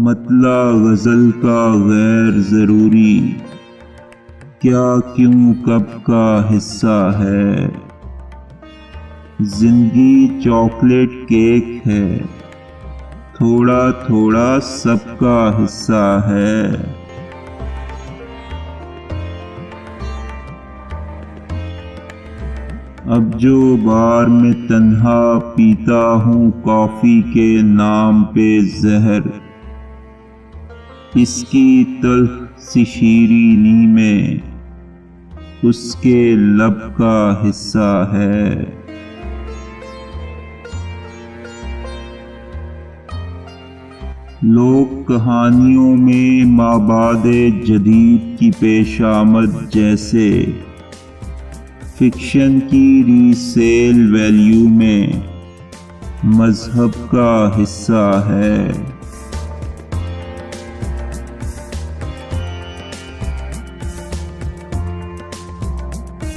مطلع غزل کا غیر ضروری، کیا کیوں کب کا حصہ ہے۔ زندگی چاکلیٹ کیک ہے، تھوڑا تھوڑا سب کا حصہ ہے۔ اب جو بار میں تنہا پیتا ہوں کافی کے نام پہ زہر، اس کی تلخ سی شیرینی میں اس کے لب کا حصہ ہے۔ لوگ کہانیوں میں مابعد جدید کی پیش آمد جیسے فکشن کی ری سیل ویلیو میں مذہب کا حصہ ہے۔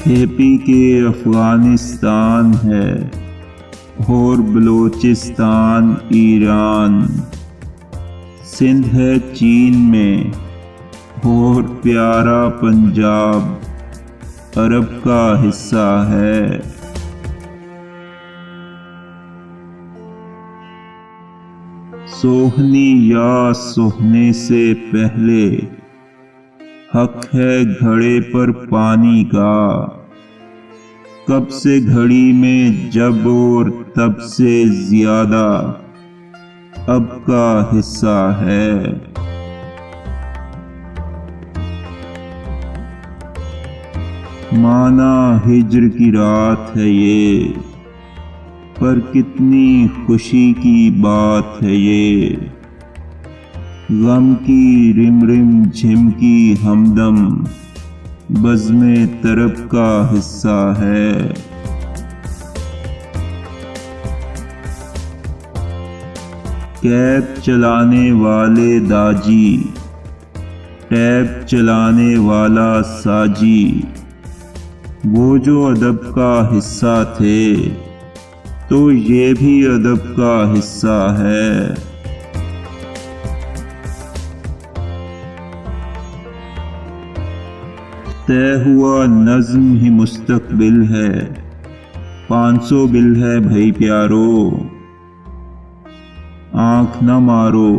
کھیپی کے افغانستان ہے اور بلوچستان ایران، سندھ ہے چین میں اور پیارا پنجاب عرب کا حصہ ہے۔ سوہنی یا سوہنے سے پہلے حق ہے گھڑے پر پانی کا، کب سے گھڑی میں جب اور تب سے زیادہ اب کا حصہ ہے۔ مانا ہجر کی رات ہے یہ، پر کتنی خوشی کی بات ہے یہ، غم کی رم رم جھم کی ہمدم بزم طرب کا حصہ ہے۔ کیب چلانے والے داجی، ٹیب چلانے والا ساجی، وہ جو ادب کا حصہ تھے تو یہ بھی ادب کا حصہ ہے۔ طے ہوا نظم ہی مستقبل ہے، 500 بل ہے بھائی پیارو، آنکھ نہ مارو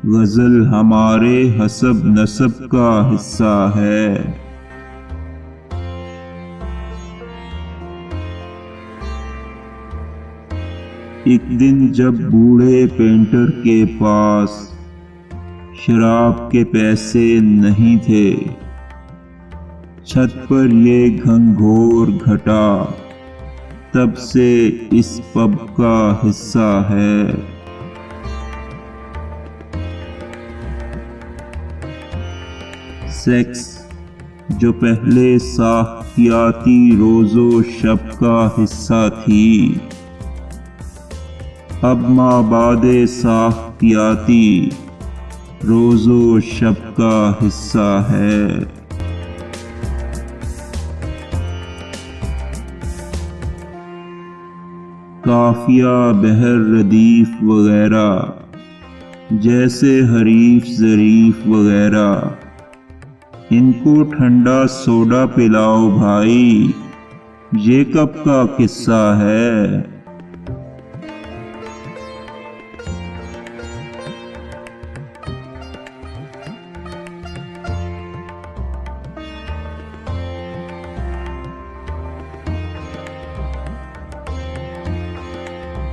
غزل ہمارے حسب نسب کا حصہ ہے۔ ایک دن جب بوڑھے پینٹر کے پاس شراب کے پیسے نہیں تھے، چھت پر یہ گھنگھور گھٹا تب سے اس پب کا حصہ ہے۔ سیکس جو پہلے ساختیاتی روز و شب کا حصہ تھی، اب مابعد ساختیاتی روز و شب کا حصہ ہے۔ قافیہ بحر ردیف وغیرہ جیسے حریف ظریف وغیرہ، ان کو ٹھنڈا سوڈا پلاؤ بھائی، یہ کب کا قصہ ہے۔